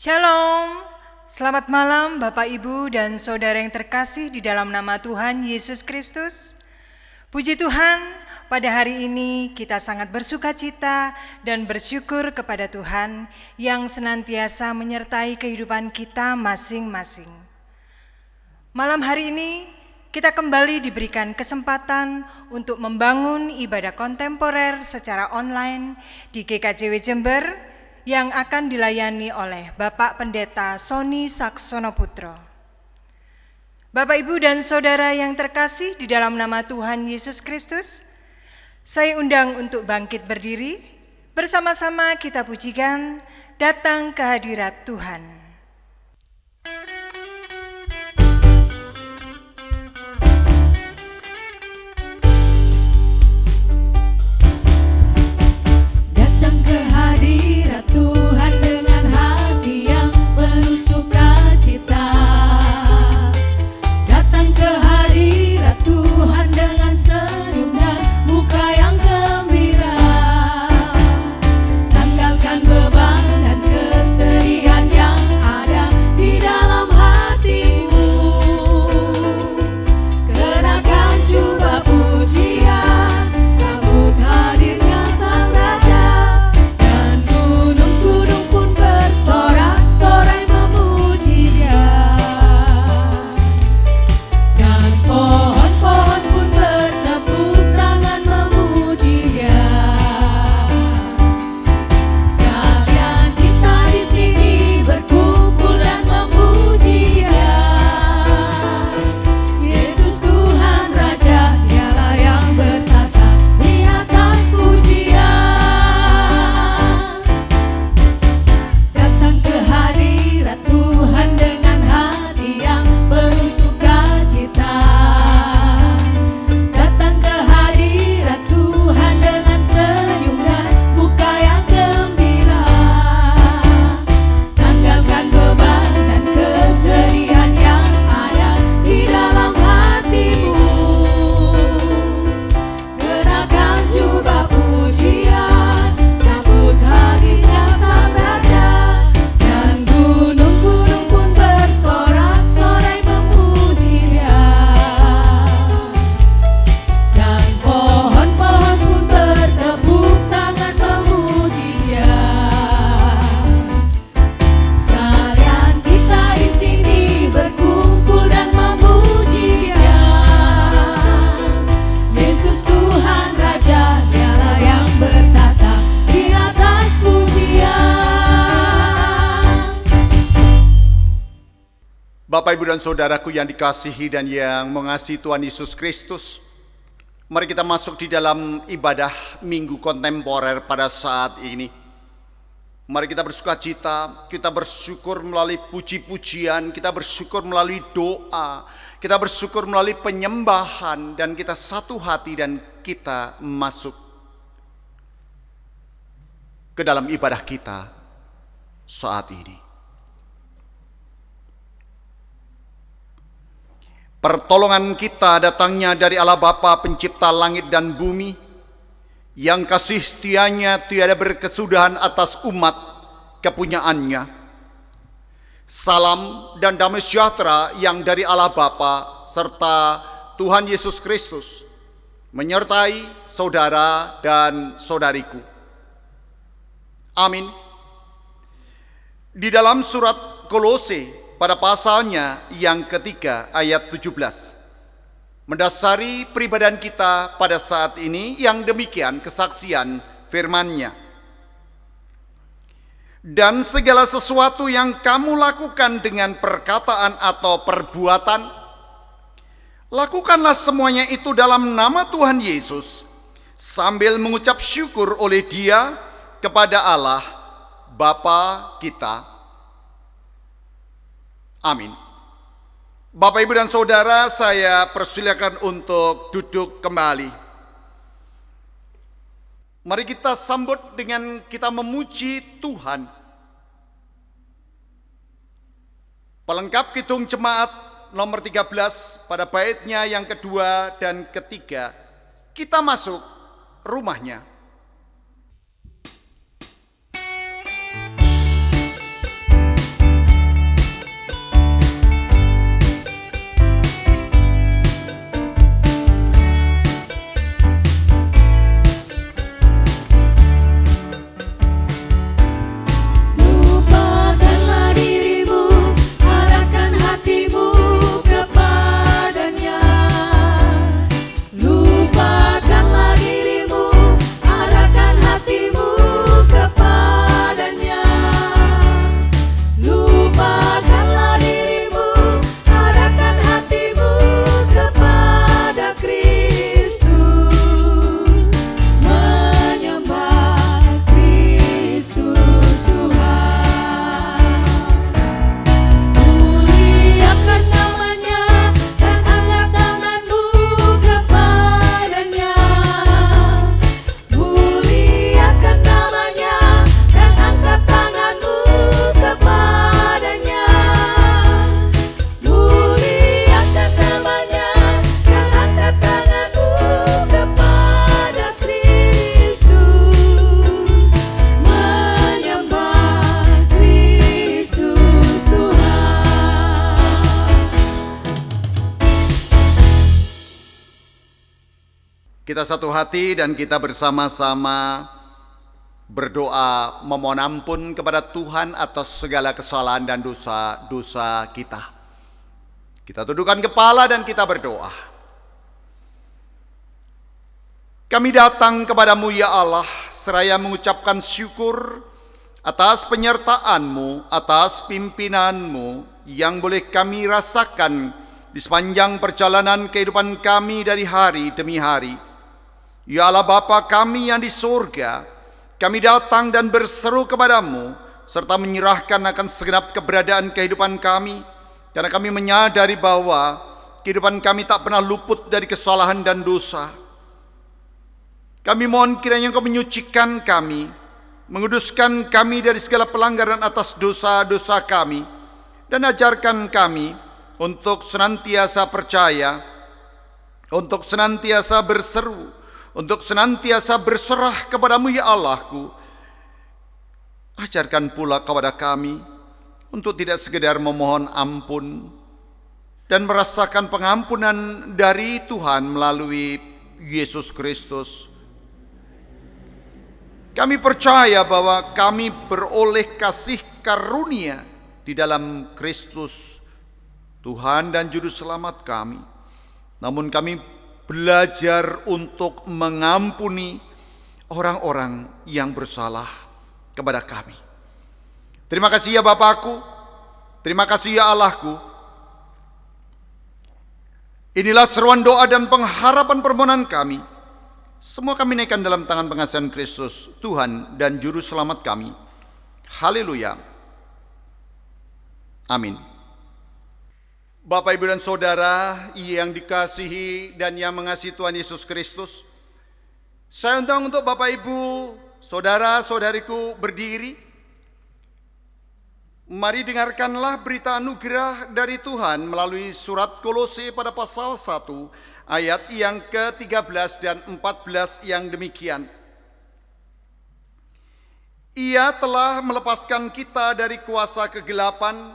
Shalom, selamat malam Bapak Ibu dan Saudara yang terkasih di dalam nama Tuhan Yesus Kristus. Puji Tuhan, pada hari ini kita sangat bersuka cita dan bersyukur kepada Tuhan yang senantiasa menyertai kehidupan kita masing-masing. Malam hari ini kita kembali diberikan kesempatan untuk membangun ibadah kontemporer secara online di GKJW Jember yang akan dilayani oleh Bapak Pendeta Sony Saksono Putro. Bapak, Ibu, dan Saudara yang terkasih di dalam nama Tuhan Yesus Kristus, saya undang untuk bangkit berdiri, bersama-sama kita pujikan Datang ke Hadirat Tuhan. Tuhan dengan hati yang penuh sukacita, datang ke hadirat Tuhan dengan senyum dan muka yang gembira. Tanggalkan beban dan kesedihan yang ada di dalam hatimu. Kenakan jubah pujian, sambut hadirnya Sang Raja. Sorak-sorai memuji Dia, dan pohon-pohon pun bertepuk tangan memuji Dia. Sekalian kita di sini berkumpul dan memuji Dia. Yesus Tuhan Raja, Dialah yang bertata di atas pujian. Tuhan dengan hati yang penuh sukacita, datang ke hadirat Tuhan dengan senyum dan muka yang gembira. Tanggalkan beban dan kesedihan yang ada di dalam hatimu. Kenakan jubah pujian, sambut hadirnya Sang Raja. Gunung-gunung pun bersorak-sorai memuji Dia, dan pohon-pohon pun bertepuk tangan memuji Dia. Sekalian kita di sini berkumpul dan memuji Dia. Yesus Tuhan Raja, Dialah yang bertata di atas pujian. Bapak, Ibu, dan Saudaraku yang dikasihi dan yang mengasihi Tuhan Yesus Kristus, mari kita masuk di dalam ibadah Minggu Kontemporer pada saat ini. Mari kita bersuka cita, kita bersyukur melalui puji-pujian, kita bersyukur melalui doa, kita bersyukur melalui penyembahan, dan kita satu hati dan kita masuk ke dalam ibadah kita saat ini. Pertolongan kita datangnya dari Allah Bapa pencipta langit dan bumi, yang kasih setianya tiada berkesudahan atas umat kepunyaannya. Salam dan damai sejahtera yang dari Allah Bapa serta Tuhan Yesus Kristus menyertai saudara dan saudariku. Amin. Di dalam surat Kolose pada pasalnya yang ketiga ayat 17, mendasari peribadahan kita pada saat ini yang demikian kesaksian firman-Nya. Dan segala sesuatu yang kamu lakukan dengan perkataan atau perbuatan, lakukanlah semuanya itu dalam nama Tuhan Yesus, sambil mengucap syukur oleh Dia kepada Allah Bapa kita. Amin. Bapak, Ibu, dan Saudara, saya persilakan untuk duduk kembali. Mari kita sambut dengan kita memuji Tuhan. Pelengkap Kidung Jemaat nomor 13 pada baitnya yang kedua dan ketiga, kita masuk rumahnya. Lupakanlah dirimu, arahkan hatimu kepadanya. Lupakanlah dirimu, arahkan hatimu kepadanya. Lupakanlah dirimu, arahkan hatimu kepada Kristus. Menyembah Kristus Tuhan. Muliakan namanya dan angkat tanganmu kepadanya. Muliakan namanya dan angkat tanganmu kepadanya. Muliakan namanya dan angkat tanganmu kepada Kristus. Menyembah Kristus Tuhan. Kita satu hati dan kita bersama-sama berdoa memohon ampun kepada Tuhan atas segala kesalahan dan dosa-dosa kita. Kita tundukkan kepala dan kita berdoa. Kami datang kepadamu ya Allah, seraya mengucapkan syukur atas penyertaan-Mu, atas pimpinan-Mu yang boleh kami rasakan di sepanjang perjalanan kehidupan kami dari hari demi hari. Ya Allah Bapa kami yang di surga, kami datang dan berseru kepadamu, serta menyerahkan akan segenap keberadaan kehidupan kami, karena kami menyadari bahwa kehidupan kami tak pernah luput dari kesalahan dan dosa. Kami mohon kiranya Engkau menyucikan kami, menguduskan kami dari segala pelanggaran atas dosa-dosa kami, dan ajarkan kami untuk senantiasa percaya, untuk senantiasa berseru, untuk senantiasa berserah kepadamu ya Allahku. Ajarkan pula kepada kami untuk tidak sekedar memohon ampun dan merasakan pengampunan dari Tuhan melalui Yesus Kristus. Kami percaya bahwa kami beroleh kasih karunia di dalam Kristus, Tuhan dan Juru Selamat kami. Namun kami belajar untuk mengampuni orang-orang yang bersalah kepada kami. Terima kasih ya Bapakku, terima kasih ya Allahku. Inilah seruan doa dan pengharapan permohonan kami. Semua kami naikkan dalam tangan pengasihan Kristus, Tuhan dan Juru Selamat kami. Haleluya. Amin. Bapak, Ibu, dan Saudara yang dikasihi dan yang mengasihi Tuhan Yesus Kristus, saya undang untuk Bapak, Ibu, Saudara-saudariku berdiri. Mari dengarkanlah berita anugerah dari Tuhan melalui surat Kolose pada pasal 1 ayat yang ke-13 dan 14 yang demikian. Ia telah melepaskan kita dari kuasa kegelapan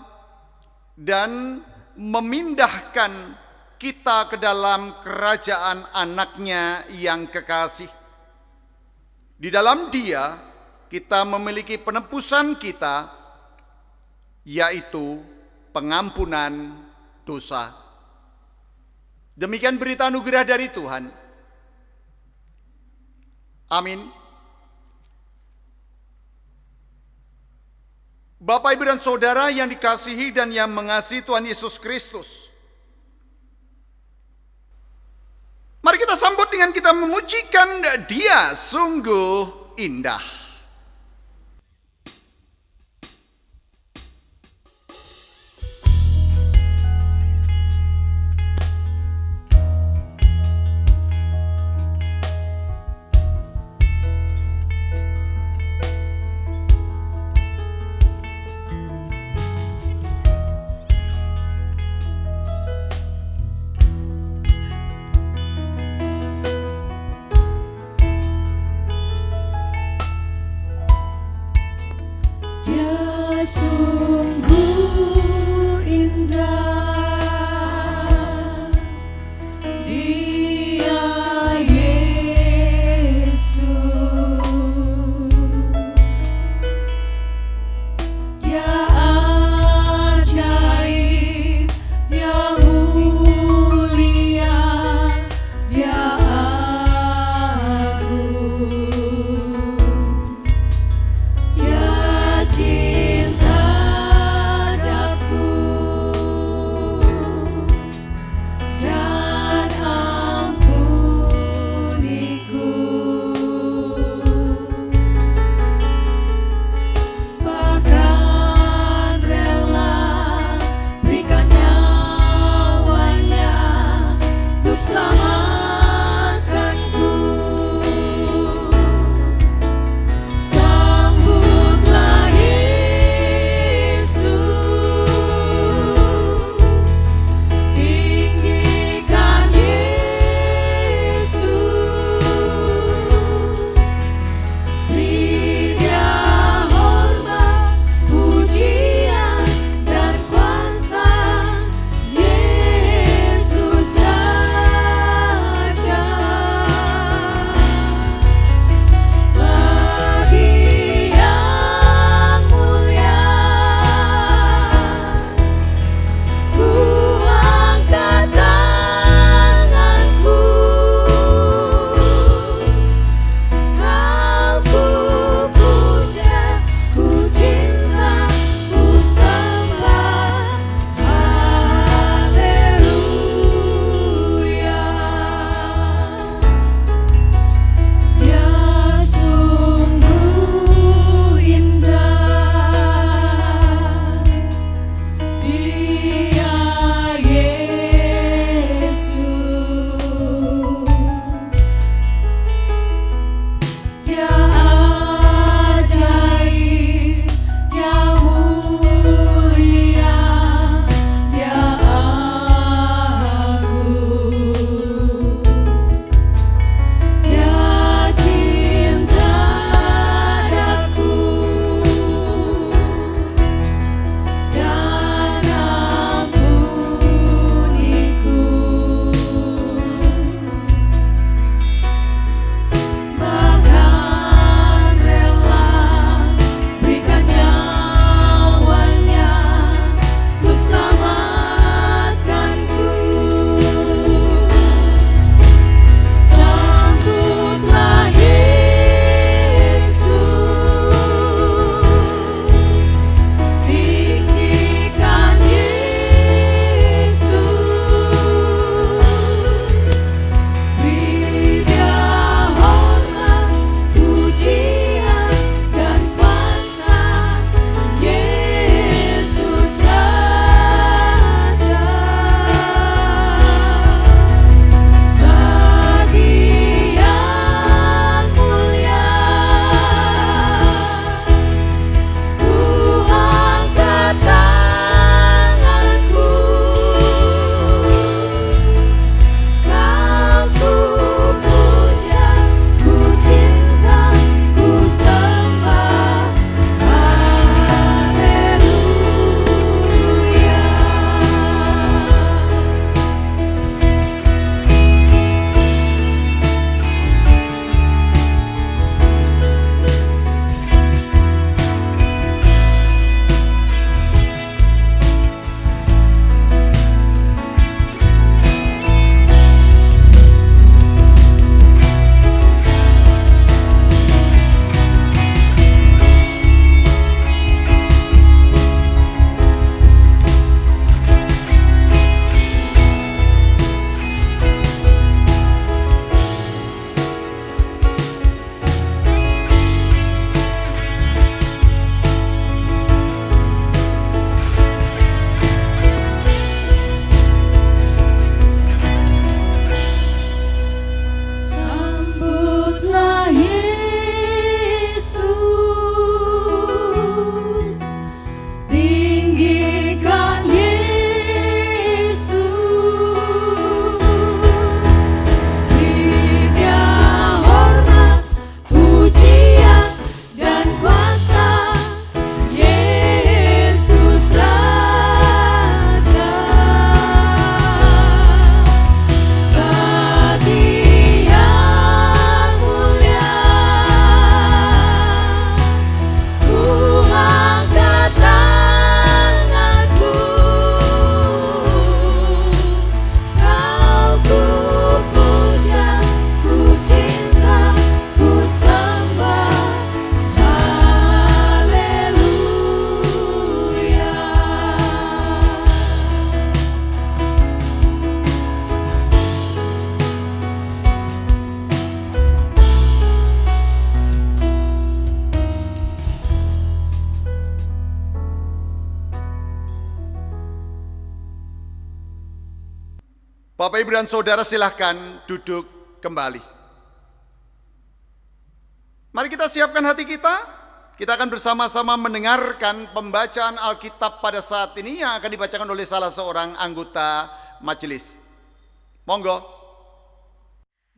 dan memindahkan kita ke dalam kerajaan anaknya yang kekasih. Di dalam Dia kita memiliki penebusan kita, yaitu pengampunan dosa. Demikian berita anugerah dari Tuhan. Amin. Bapak, Ibu, dan Saudara yang dikasihi dan yang mengasihi Tuhan Yesus Kristus, mari kita sambut dengan kita memujikan Dia sungguh indah. Bapak, Ibu, dan Saudara silahkan duduk kembali. Mari kita siapkan hati kita. Kita akan bersama-sama mendengarkan pembacaan Alkitab pada saat ini yang akan dibacakan oleh salah seorang anggota majelis. Monggo.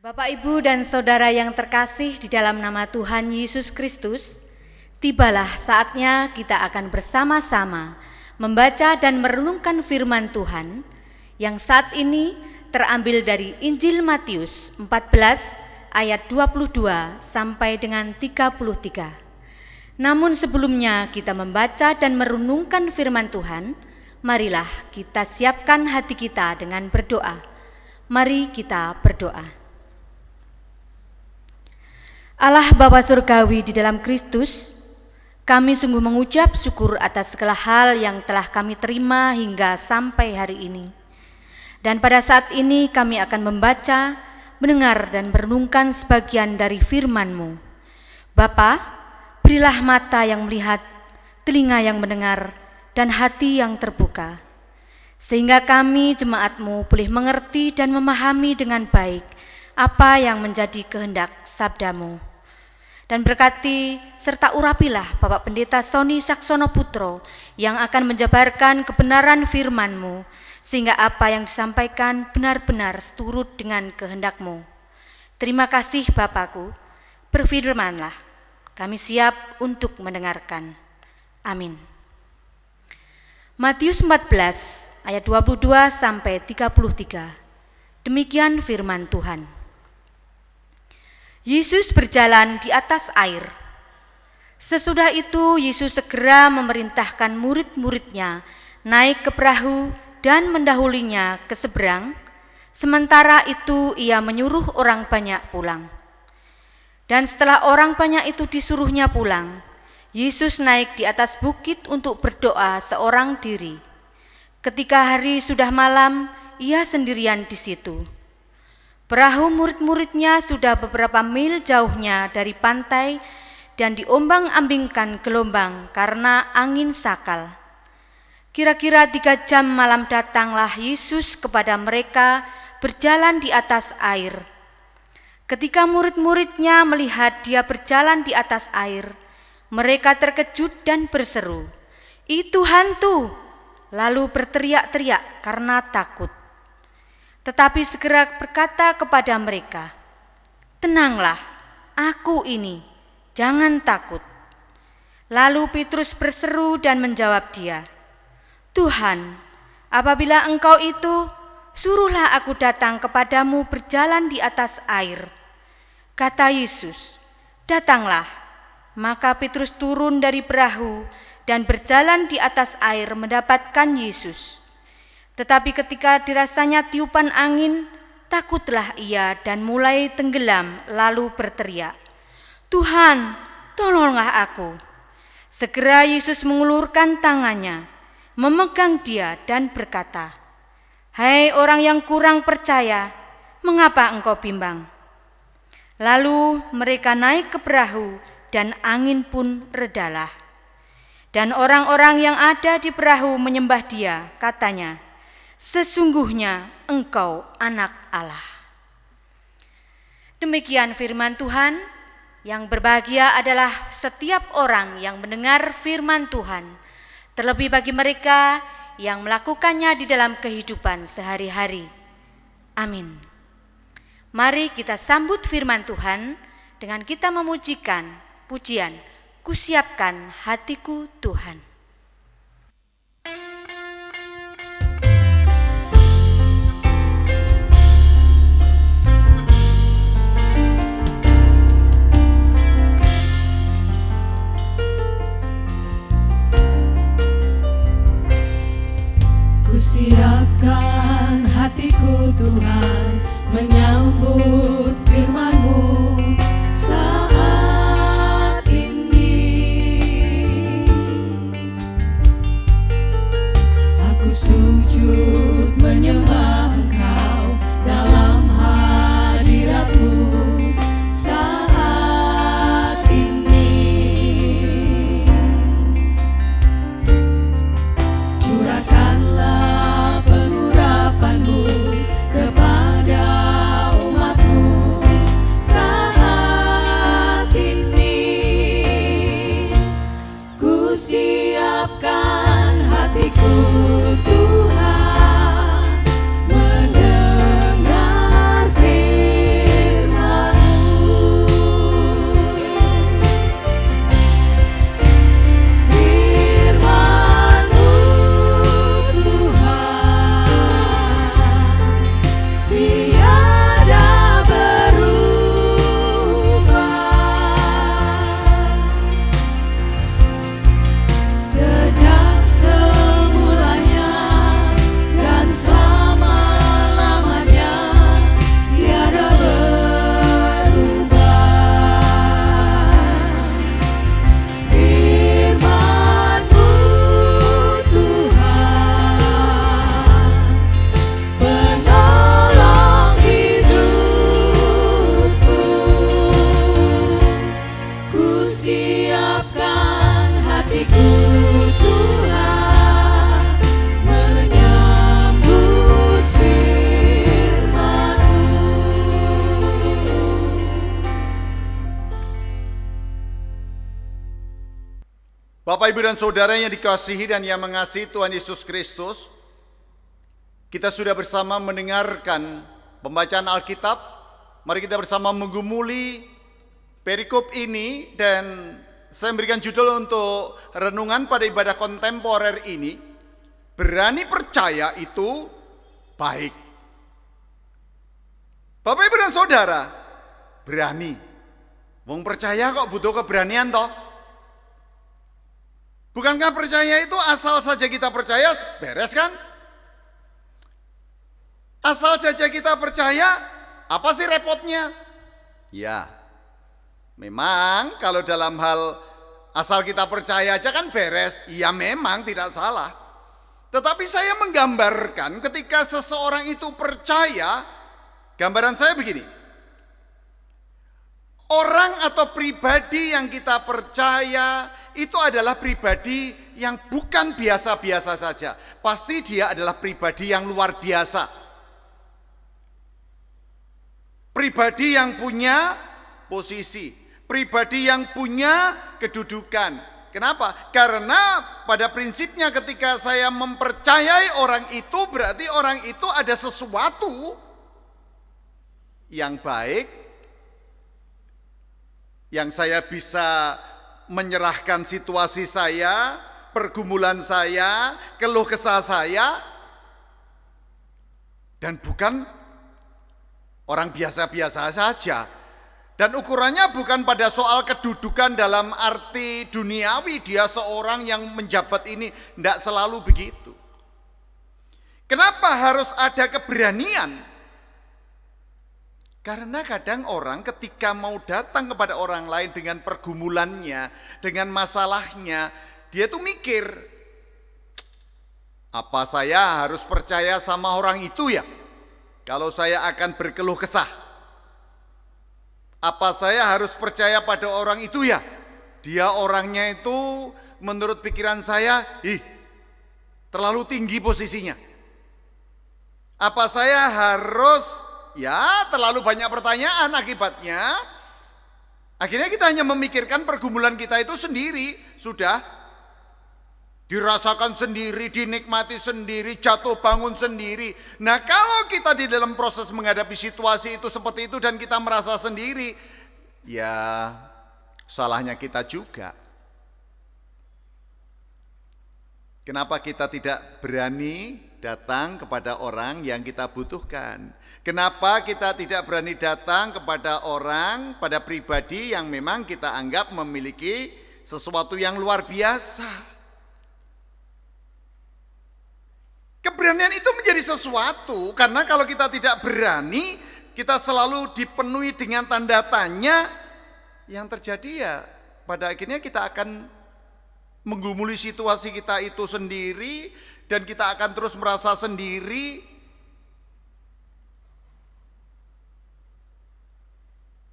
Bapak, Ibu, dan Saudara yang terkasih di dalam nama Tuhan Yesus Kristus, tibalah saatnya kita akan bersama-sama membaca dan merenungkan firman Tuhan yang saat ini terambil dari Injil Matius 14 ayat 22 sampai dengan 33. Namun sebelumnya kita membaca dan merenungkan firman Tuhan, marilah kita siapkan hati kita dengan berdoa. Mari kita berdoa. Allah Bapa Surgawi di dalam Kristus, kami sungguh mengucap syukur atas segala hal yang telah kami terima hingga sampai hari ini. Dan pada saat ini kami akan membaca, mendengar dan merenungkan sebagian dari firman-Mu. Bapa, berilah mata yang melihat, telinga yang mendengar, dan hati yang terbuka, sehingga kami jemaat-Mu boleh mengerti dan memahami dengan baik apa yang menjadi kehendak sabda-Mu. Dan berkati serta urapilah Bapak Pendeta Sony Saksono Putro yang akan menjabarkan kebenaran firman-Mu, sehingga apa yang disampaikan benar-benar seturut dengan kehendak-Mu. Terima kasih Bapakku, berfirmanlah, kami siap untuk mendengarkan. Amin. Matius 14 ayat 22 sampai 33. Demikian firman Tuhan. Yesus berjalan di atas air. Sesudah itu Yesus segera memerintahkan murid-muridnya naik ke perahu dan mendahulinya ke seberang. Sementara itu ia menyuruh orang banyak pulang. Dan setelah orang banyak itu disuruhnya pulang, Yesus naik di atas bukit untuk berdoa seorang diri. Ketika hari sudah malam, ia sendirian di situ. Perahu murid-muridnya sudah beberapa mil jauhnya dari pantai dan diombang-ambingkan gelombang karena angin sakal. Kira-kira 3 jam malam datanglah Yesus kepada mereka berjalan di atas air. Ketika murid-muridnya melihat dia berjalan di atas air, mereka terkejut dan berseru, "Itu hantu!" Lalu berteriak-teriak karena takut. Tetapi segera berkata kepada mereka, "Tenanglah, aku ini, jangan takut." Lalu Petrus berseru dan menjawab dia, "Tuhan, apabila Engkau itu, suruhlah aku datang kepadamu berjalan di atas air." Kata Yesus, "Datanglah." Maka Petrus turun dari perahu dan berjalan di atas air mendapatkan Yesus. Tetapi ketika dirasanya tiupan angin, takutlah ia dan mulai tenggelam lalu berteriak, "Tuhan, tolonglah aku." Segera Yesus mengulurkan tangannya, memegang dia dan berkata, "Hai orang yang kurang percaya, mengapa engkau bimbang?" Lalu mereka naik ke perahu dan angin pun redalah. Dan orang-orang yang ada di perahu menyembah dia, katanya, "Sesungguhnya engkau anak Allah." Demikian firman Tuhan. Yang berbahagia adalah setiap orang yang mendengar firman Tuhan, terlebih bagi mereka yang melakukannya di dalam kehidupan sehari-hari. Amin. Mari kita sambut firman Tuhan dengan kita memujikan pujian, "Kusiapkan hatiku Tuhan." Kusiapkan hatiku Tuhan, menyambut firman-Mu saat ini. Bapak, Ibu, dan Saudara yang dikasihi dan yang mengasihi Tuhan Yesus Kristus, kita sudah bersama mendengarkan pembacaan Alkitab. Mari kita bersama menggumuli perikop ini, dan saya memberikan judul untuk renungan pada ibadah kontemporer ini, berani percaya itu baik. Bapak, Ibu, dan Saudara, berani. Wong percaya kok butuh keberanian toh? Bukankah percaya itu asal saja kita percaya beres kan? Asal saja kita percaya, apa sih repotnya? Ya, memang kalau dalam hal asal kita percaya aja kan beres. Ya memang tidak salah. Tetapi saya menggambarkan ketika seseorang itu percaya, gambaran saya begini. Orang atau pribadi yang kita percaya itu adalah pribadi yang bukan biasa-biasa saja. Pasti dia adalah pribadi yang luar biasa. Pribadi yang punya posisi, pribadi yang punya kedudukan. Kenapa? Karena pada prinsipnya ketika saya mempercayai orang itu, berarti orang itu ada sesuatu yang baik, yang saya bisa menyerahkan situasi saya, pergumulan saya, keluh kesah saya, dan bukan orang biasa-biasa saja. Dan ukurannya bukan pada soal kedudukan dalam arti duniawi, dia seorang yang menjabat ini, tidak selalu begitu. Kenapa harus ada keberanian? Karena kadang orang ketika mau datang kepada orang lain dengan pergumulannya, dengan masalahnya, dia tuh mikir, apa saya harus percaya sama orang itu ya? Kalau saya akan berkeluh kesah. Apa saya harus percaya pada orang itu ya? Dia orangnya itu menurut pikiran saya, terlalu tinggi posisinya. Apa saya harus terlalu banyak pertanyaan, akibatnya akhirnya kita hanya memikirkan pergumulan kita itu sendiri, sudah dirasakan sendiri, dinikmati sendiri, jatuh bangun sendiri. Nah, kalau kita di dalam proses menghadapi situasi itu seperti itu dan kita merasa sendiri, ya salahnya kita juga. Kenapa kita tidak berani datang kepada orang yang kita butuhkan? Kenapa kita tidak berani datang kepada orang, pada pribadi yang memang kita anggap memiliki sesuatu yang luar biasa? Keberanian itu menjadi sesuatu, karena kalau kita tidak berani, kita selalu dipenuhi dengan tanda tanya. Yang terjadi ya pada akhirnya kita akan menggumuli situasi kita itu sendiri, dan kita akan terus merasa sendiri.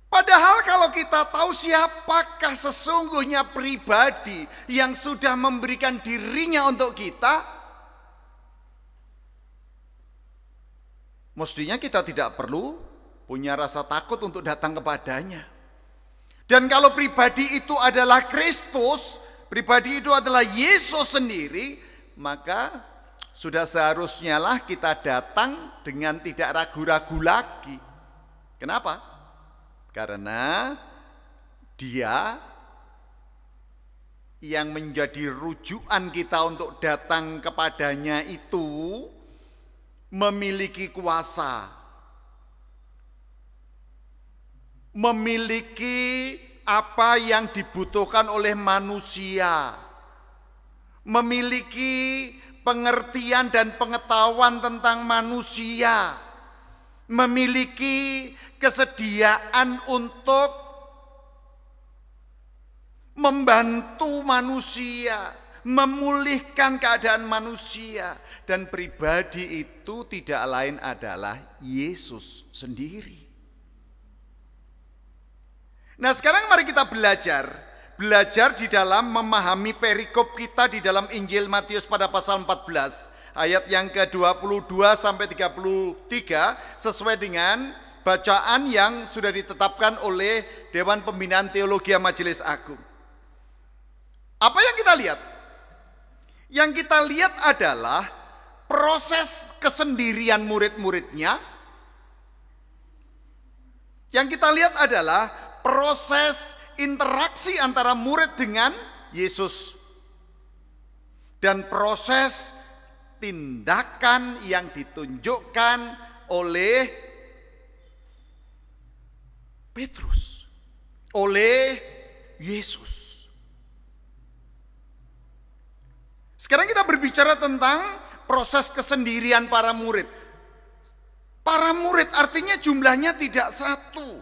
Padahal kalau kita tahu siapakah sesungguhnya pribadi yang sudah memberikan dirinya untuk kita, mestinya kita tidak perlu punya rasa takut untuk datang kepadanya. Dan kalau pribadi itu adalah Kristus, pribadi itu adalah Yesus sendiri, maka sudah seharusnya lah kita datang dengan tidak ragu-ragu lagi. Kenapa? Karena dia yang menjadi rujukan kita untuk datang kepadanya itu memiliki kuasa, memiliki apa yang dibutuhkan oleh manusia, memiliki pengertian dan pengetahuan tentang manusia, memiliki kesediaan untuk membantu manusia, memulihkan keadaan manusia. Dan pribadi itu tidak lain adalah Yesus sendiri. Nah, sekarang mari kita belajar di dalam memahami perikop kita di dalam Injil Matius pada pasal 14 ayat yang ke-22 sampai 33 sesuai dengan bacaan yang sudah ditetapkan oleh Dewan Pembinaan Teologi Majelis Agung. Apa yang kita lihat? Yang kita lihat adalah proses kesendirian murid-muridnya. Yang kita lihat adalah proses interaksi antara murid dengan Yesus. Dan proses tindakan yang ditunjukkan oleh Petrus, oleh Yesus. Sekarang kita berbicara tentang proses kesendirian para murid. Para murid artinya jumlahnya tidak satu,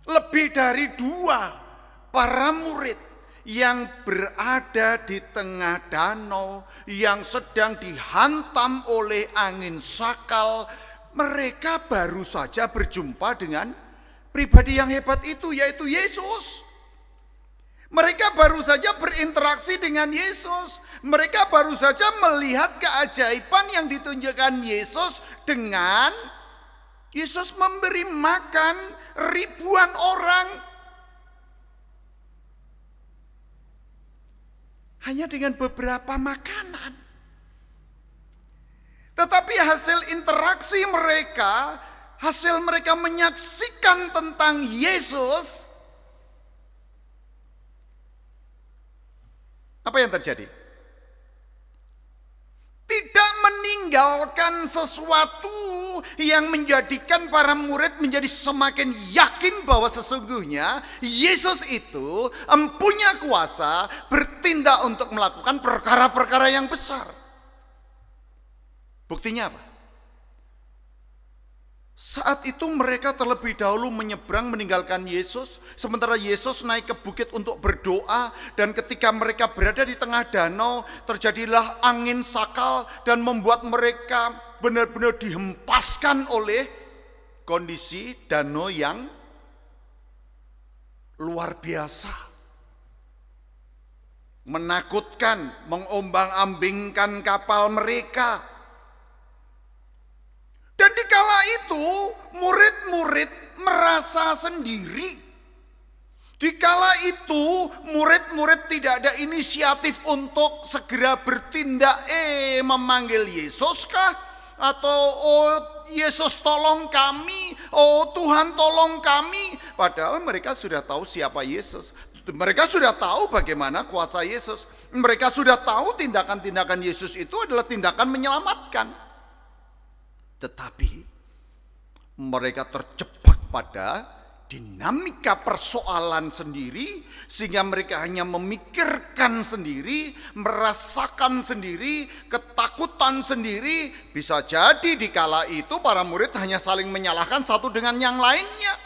lebih dari 2. Para murid yang berada di tengah danau, yang sedang dihantam oleh angin sakal, mereka baru saja berjumpa dengan pribadi yang hebat itu, yaitu Yesus. Mereka baru saja berinteraksi dengan Yesus. Mereka baru saja melihat keajaiban yang ditunjukkan Yesus dengan Yesus memberi makan ribuan orang. Hanya dengan beberapa makanan. Tetapi hasil interaksi mereka, hasil mereka menyaksikan tentang Yesus, apa yang terjadi? Tidak meninggalkan sesuatu yang menjadikan para murid menjadi semakin yakin bahwa sesungguhnya Yesus itu punya kuasa bertindak untuk melakukan perkara-perkara yang besar. Buktinya apa? Saat itu mereka terlebih dahulu menyeberang meninggalkan Yesus, sementara Yesus naik ke bukit untuk berdoa, dan ketika mereka berada di tengah danau, terjadilah angin sakal dan membuat mereka benar-benar dihempaskan oleh kondisi danau yang luar biasa. Menakutkan, mengombang-ambingkan kapal mereka. Dan dikala itu murid-murid merasa sendiri. Dikala itu murid-murid tidak ada inisiatif untuk segera bertindak, memanggil Yesus kah? Atau Yesus tolong kami, Tuhan tolong kami. Padahal mereka sudah tahu siapa Yesus. Mereka sudah tahu bagaimana kuasa Yesus. Mereka sudah tahu tindakan-tindakan Yesus itu adalah tindakan menyelamatkan. Tetapi mereka terjebak pada dinamika persoalan sendiri, sehingga mereka hanya memikirkan sendiri, merasakan sendiri, ketakutan sendiri. Bisa jadi di kala itu para murid hanya saling menyalahkan satu dengan yang lainnya.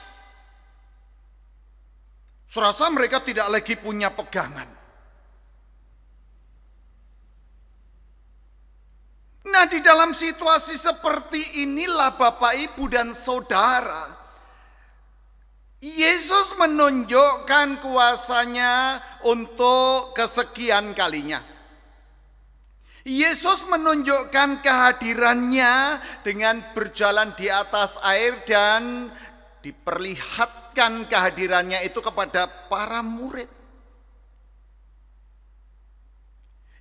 Serasa mereka tidak lagi punya pegangan. Nah, di dalam situasi seperti inilah Bapak, Ibu, dan Saudara, Yesus menunjukkan kuasanya untuk kesekian kalinya. Yesus menunjukkan kehadirannya dengan berjalan di atas air dan diperlihatkan kehadirannya itu kepada para murid.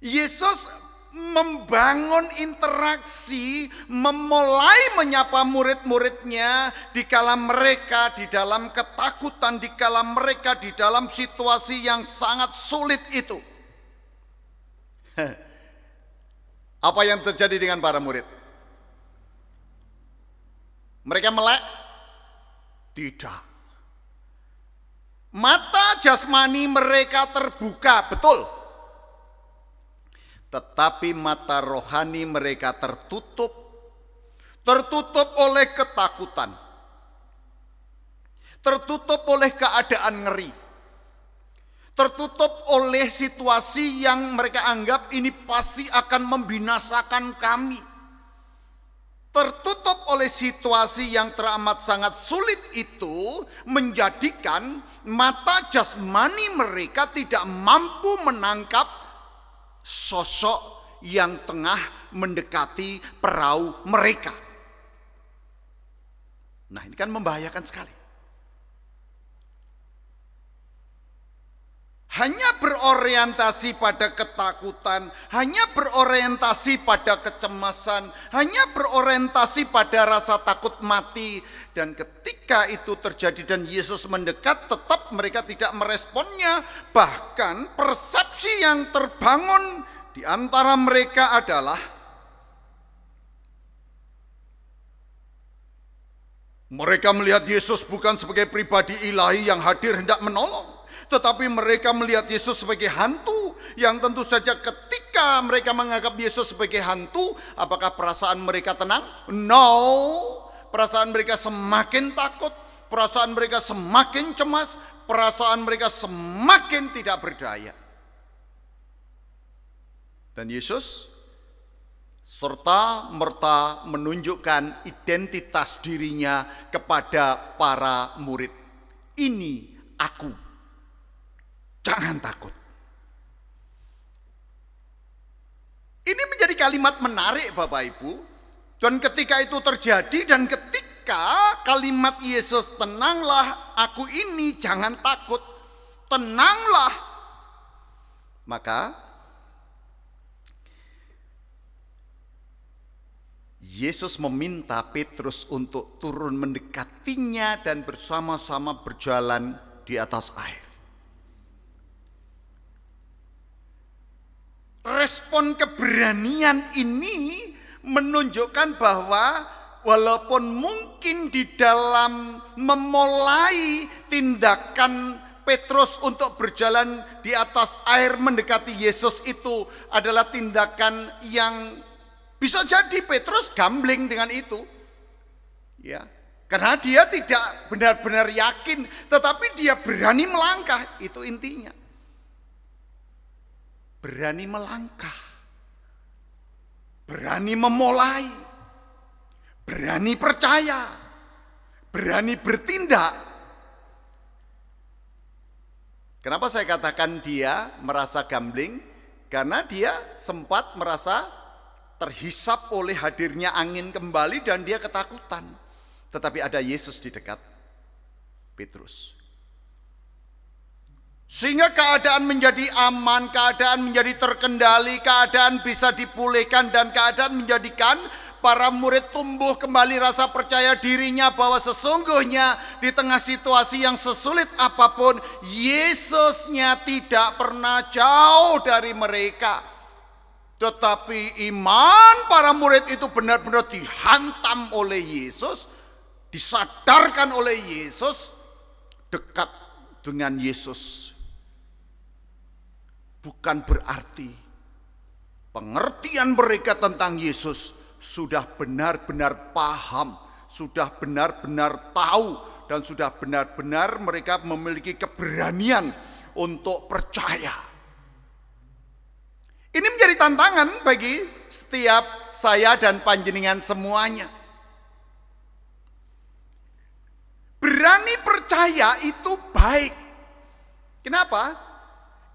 Yesus membangun interaksi, memulai menyapa murid-muridnya dikala mereka di dalam ketakutan, dikala mereka di dalam situasi yang sangat sulit itu. Apa yang terjadi dengan para murid? Mereka melek? Tidak. Mata jasmani mereka terbuka, betul. Tetapi mata rohani mereka tertutup oleh ketakutan, tertutup oleh keadaan ngeri, tertutup oleh situasi yang mereka anggap ini pasti akan membinasakan kami, tertutup oleh situasi yang teramat sangat sulit itu menjadikan mata jasmani mereka tidak mampu menangkap sosok yang tengah mendekati perahu mereka. Nah, ini kan membahayakan sekali. hanya berorientasi pada ketakutan, hanya berorientasi pada kecemasan, hanya berorientasi pada rasa takut mati. Dan ketika itu terjadi dan Yesus mendekat, tetap mereka tidak meresponnya. Bahkan persepsi yang terbangun di antara mereka adalah mereka melihat Yesus bukan sebagai pribadi ilahi yang hadir hendak menolong, tetapi mereka melihat Yesus sebagai hantu yang tentu saja ketika mereka menganggap Yesus sebagai hantu, apakah perasaan mereka tenang? No, perasaan mereka semakin takut, perasaan mereka semakin cemas, perasaan mereka semakin tidak berdaya. Dan Yesus serta merta menunjukkan identitas dirinya kepada para murid. Ini aku. Jangan takut. Ini menjadi kalimat menarik Bapak Ibu. Dan ketika itu terjadi dan ketika kalimat Yesus, tenanglah, aku ini, jangan takut, tenanglah. Maka Yesus meminta Petrus untuk turun mendekatinya dan bersama-sama berjalan di atas air. Respon keberanian ini menunjukkan bahwa walaupun mungkin di dalam memulai tindakan Petrus untuk berjalan di atas air mendekati Yesus itu adalah tindakan yang bisa jadi Petrus gambling dengan itu. Ya, karena dia tidak benar-benar yakin, tetapi dia berani melangkah, itu intinya. Berani melangkah, berani memulai, berani percaya, berani bertindak. Kenapa saya katakan dia merasa gambling? Karena dia sempat merasa terhisap oleh hadirnya angin kembali dan dia ketakutan. Tetapi ada Yesus di dekat Petrus. Sehingga keadaan menjadi aman, keadaan menjadi terkendali, keadaan bisa dipulihkan dan keadaan menjadikan para murid tumbuh kembali rasa percaya dirinya bahwa sesungguhnya di tengah situasi yang sesulit apapun, Yesusnya tidak pernah jauh dari mereka. Tetapi iman para murid itu benar-benar dihantam oleh Yesus, disadarkan oleh Yesus, dekat dengan Yesus. Bukan berarti pengertian mereka tentang Yesus sudah benar-benar paham, sudah benar-benar tahu, dan sudah benar-benar mereka memiliki keberanian untuk percaya. Ini menjadi tantangan bagi setiap saya dan panjenengan semuanya. Berani percaya itu baik. Kenapa?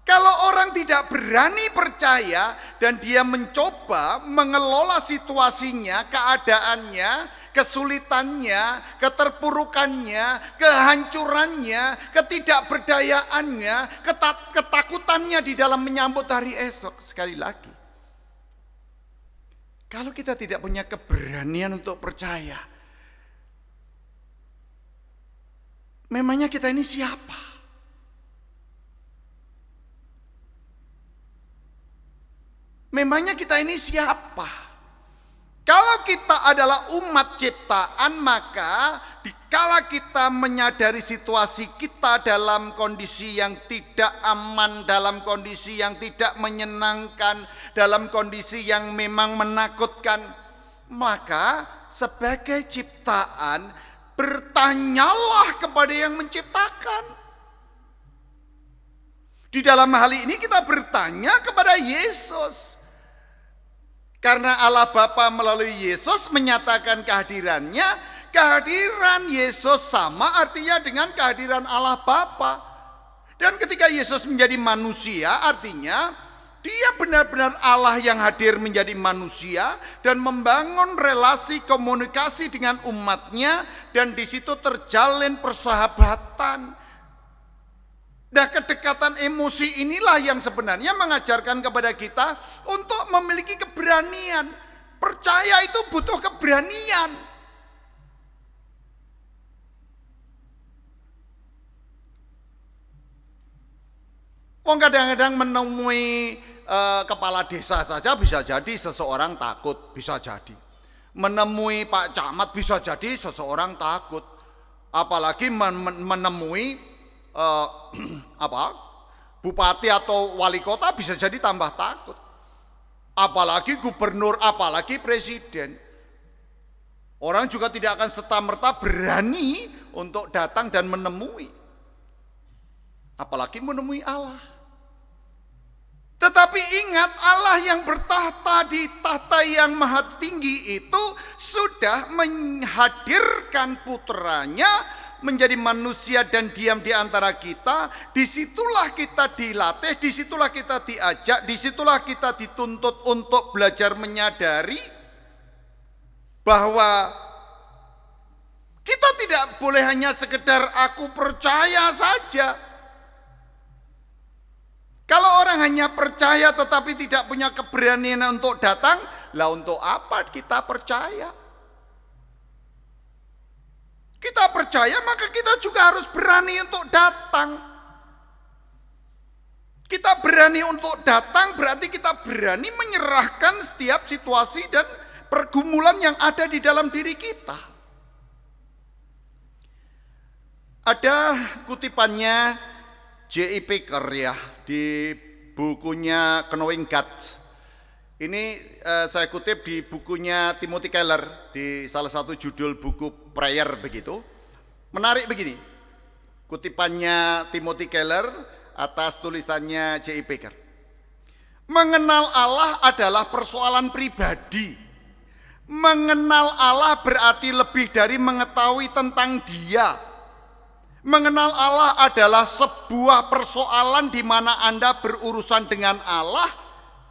Kalau orang tidak berani percaya dan dia mencoba mengelola situasinya, keadaannya, kesulitannya, keterpurukannya, kehancurannya, ketidakberdayaannya, ketakutannya di dalam menyambut hari esok. Sekali lagi, kalau kita tidak punya keberanian untuk percaya, memangnya kita ini siapa? Memangnya kita ini siapa? Kalau kita adalah umat ciptaan, maka dikala kita menyadari situasi kita dalam kondisi yang tidak aman, dalam kondisi yang tidak menyenangkan, dalam kondisi yang memang menakutkan, maka sebagai ciptaan bertanyalah kepada yang menciptakan. Di dalam hal ini kita bertanya kepada Yesus. Karena Allah Bapa melalui Yesus menyatakan kehadirannya, kehadiran Yesus sama artinya dengan kehadiran Allah Bapa. Dan ketika Yesus menjadi manusia, artinya dia benar-benar Allah yang hadir menjadi manusia dan membangun relasi komunikasi dengan umatnya, dan di situ terjalin persahabatan. Nah, kedekatan emosi inilah yang sebenarnya mengajarkan kepada kita untuk memiliki keberanian. Percaya itu butuh keberanian. Wong kadang-kadang menemui kepala desa saja bisa jadi seseorang takut, bisa jadi. Menemui Pak Camat bisa jadi seseorang takut. Apalagi menemui bupati atau wali kota bisa jadi tambah takut. Apalagi gubernur, apalagi presiden. Orang juga tidak akan serta-merta berani untuk datang dan menemui. Apalagi menemui Allah. Tetapi ingat, Allah yang bertahta di tahta yang maha tinggi itu sudah menghadirkan putranya menjadi manusia dan diam di antara kita. Disitulah kita dilatih, disitulah kita diajak, disitulah kita dituntut untuk belajar menyadari bahwa kita tidak boleh hanya sekedar aku percaya saja. Kalau orang hanya percaya tetapi tidak punya keberanian untuk datang, lah untuk apa kita percaya? Kita percaya maka kita juga harus berani untuk datang. Kita berani untuk datang berarti kita berani menyerahkan setiap situasi dan pergumulan yang ada di dalam diri kita. Ada kutipannya J.I. Packer ya di bukunya Knowing God. Ini saya kutip di bukunya Timothy Keller di salah satu judul buku Prayer begitu. Menarik begini. Kutipannya Timothy Keller atas tulisannya J.I. Packer. Mengenal Allah adalah persoalan pribadi. Mengenal Allah berarti lebih dari mengetahui tentang Dia. Mengenal Allah adalah sebuah persoalan di mana Anda berurusan dengan Allah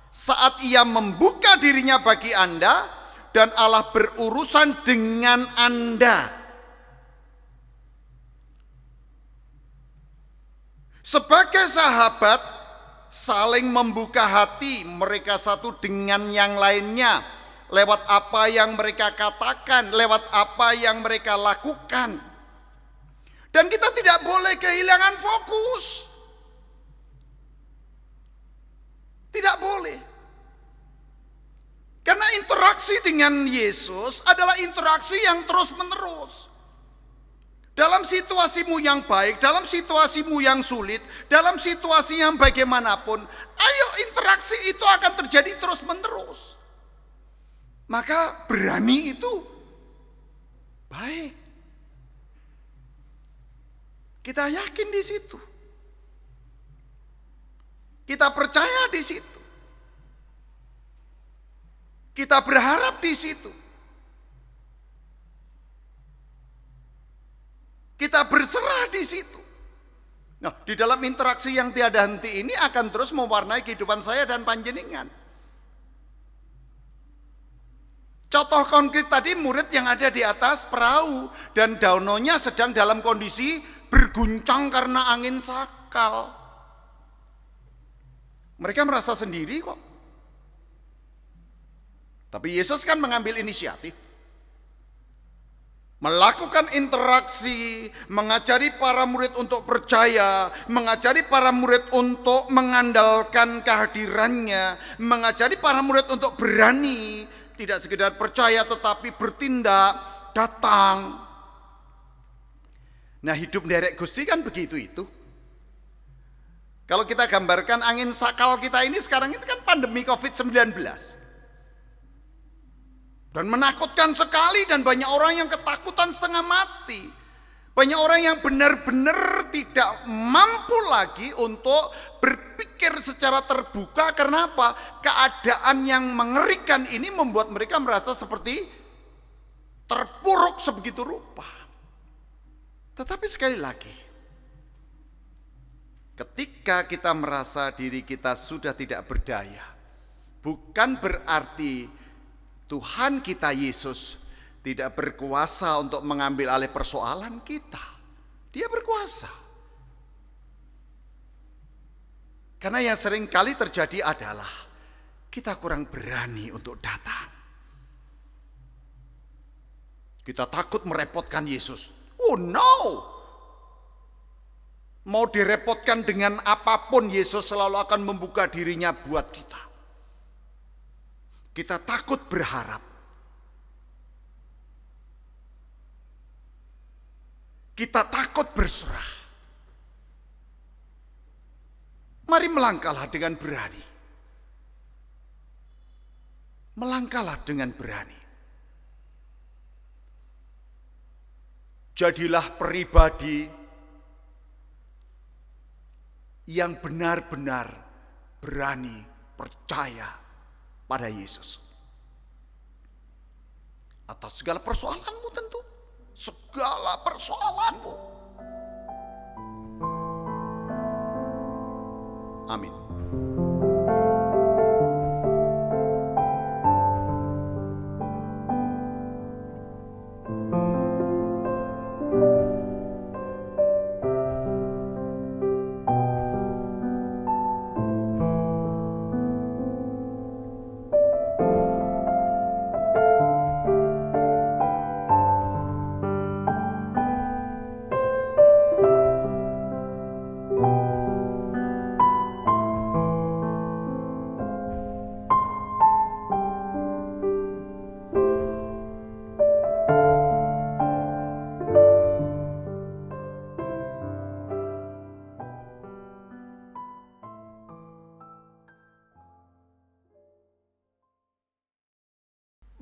saat Ia membuka dirinya bagi Anda dan Allah berurusan dengan Anda. Sebagai sahabat, saling membuka hati mereka satu dengan yang lainnya lewat apa yang mereka katakan, lewat apa yang mereka lakukan. Dan kita tidak boleh kehilangan fokus. Tidak boleh. Karena interaksi dengan Yesus adalah interaksi yang terus-menerus. Dalam situasimu yang baik, dalam situasimu yang sulit, dalam situasi yang bagaimanapun, ayo interaksi itu akan terjadi terus-menerus. Maka berani itu baik. Kita yakin di situ. Kita percaya di situ. Kita berharap di situ. Kita berserah di situ. Nah, di dalam interaksi yang tiada henti ini akan terus mewarnai kehidupan saya dan panjenengan. Contoh konkret tadi, murid yang ada di atas perahu dan danaunya sedang dalam kondisi berguncang karena angin sakal. Mereka merasa sendiri kok. Tapi Yesus kan mengambil inisiatif. Melakukan interaksi, mengajari para murid untuk percaya, mengajari para murid untuk mengandalkan kehadirannya, mengajari para murid untuk berani, tidak sekedar percaya tetapi bertindak, datang. Nah, hidup derek Gusti kan begitu itu. Kalau kita gambarkan angin sakal kita ini sekarang itu kan pandemi COVID-19. Dan menakutkan sekali dan banyak orang yang ketakutan setengah mati. Banyak orang yang benar-benar tidak mampu lagi untuk berpikir secara terbuka. Karena apa? Keadaan yang mengerikan ini membuat mereka merasa seperti terpuruk sebegitu rupa. Tetapi sekali lagi, ketika kita merasa diri kita sudah tidak berdaya, bukan berarti Tuhan kita Yesus tidak berkuasa untuk mengambil alih persoalan kita. Dia berkuasa. Karena yang sering kali terjadi adalah kita kurang berani untuk datang. Kita takut merepotkan Yesus. Oh no! Mau direpotkan dengan apapun, Yesus selalu akan membuka dirinya buat kita. Kita takut berharap. Kita takut berserah. Mari melangkahlah dengan berani. Melangkahlah dengan berani. Jadilah pribadi yang benar-benar berani percaya pada Yesus. Atas segala persoalanmu tentu. Segala persoalanmu. Amin.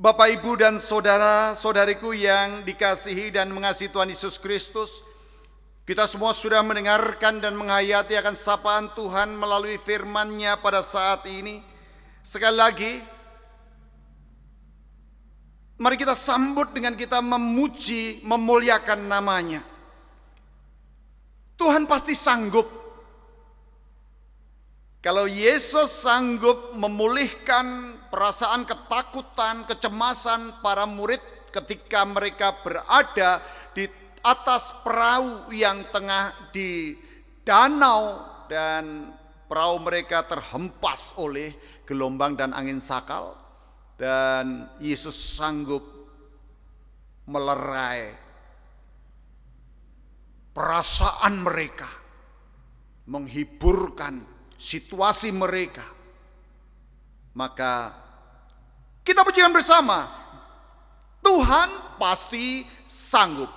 Bapak, Ibu, dan saudara-saudariku yang dikasihi dan mengasihi Tuhan Yesus Kristus, kita semua sudah mendengarkan dan menghayati akan sapaan Tuhan melalui firman-Nya pada saat ini. Sekali lagi, mari kita sambut dengan kita memuji, memuliakan nama-Nya. Tuhan pasti sanggup. Kalau Yesus sanggup memulihkan perasaan ketakutan, kecemasan para murid ketika mereka berada di atas perahu yang tengah di danau dan perahu mereka terhempas oleh gelombang dan angin sakal, dan Yesus sanggup melerai perasaan mereka, menghiburkan situasi mereka. Maka kita pujikan bersama, Tuhan pasti sanggup.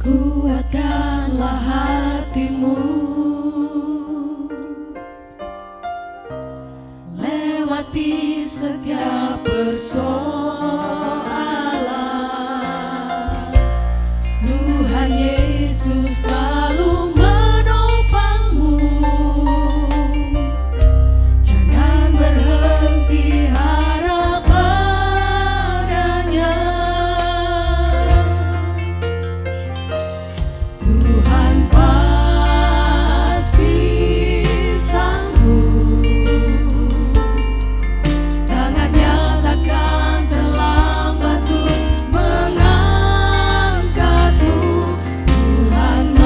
Kuatkanlah hatimu lewati setiap persoalan. Tuhan Yesus selalu menopangmu. Jangan berhenti harap padanya. Tuhan pasti sanggup. Tangannya takkan terlambat untuk mengangkatmu. Tuhan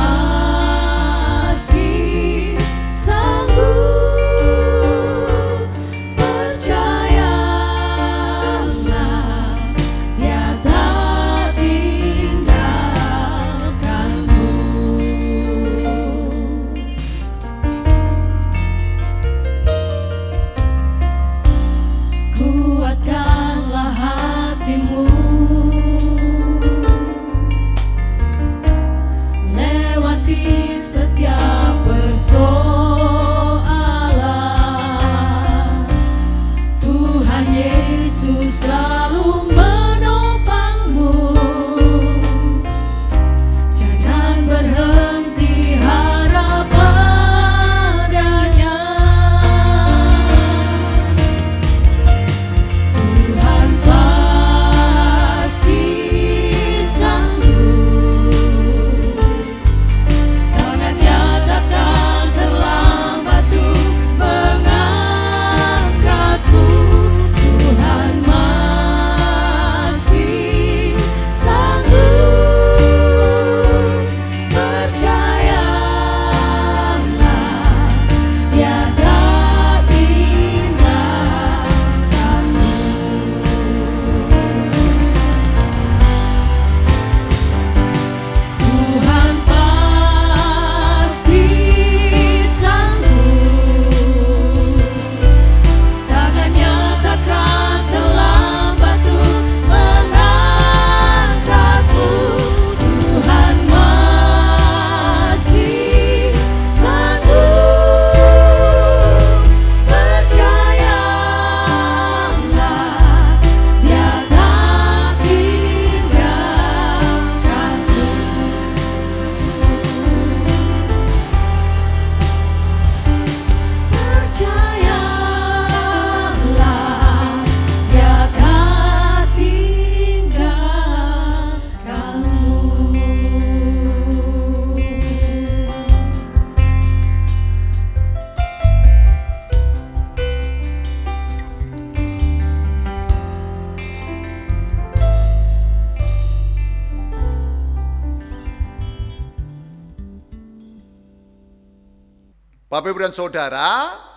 Bapak, Ibu, dan Saudara,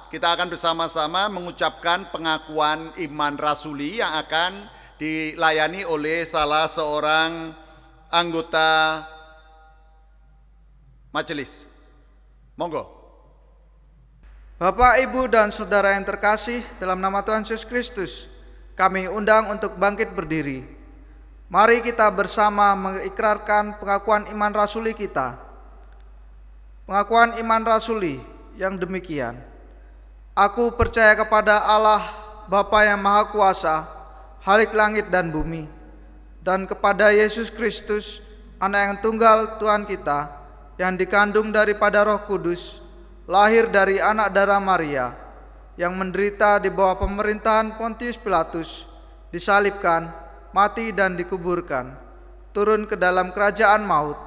kita akan bersama-sama mengucapkan pengakuan iman rasuli yang akan dilayani oleh salah seorang anggota majelis. Monggo. Bapak, Ibu, dan Saudara yang terkasih, dalam nama Tuhan Yesus Kristus, kami undang untuk bangkit berdiri. Mari kita bersama mengikrarkan pengakuan iman rasuli kita. Pengakuan iman rasuli yang demikian. Aku percaya kepada Allah, Bapa yang Maha Kuasa, Khalik langit dan bumi, dan kepada Yesus Kristus, Anak yang tunggal Tuhan kita, yang dikandung daripada Roh Kudus, lahir dari anak darah Maria, yang menderita di bawah pemerintahan Pontius Pilatus, disalibkan, mati dan dikuburkan, turun ke dalam kerajaan maut,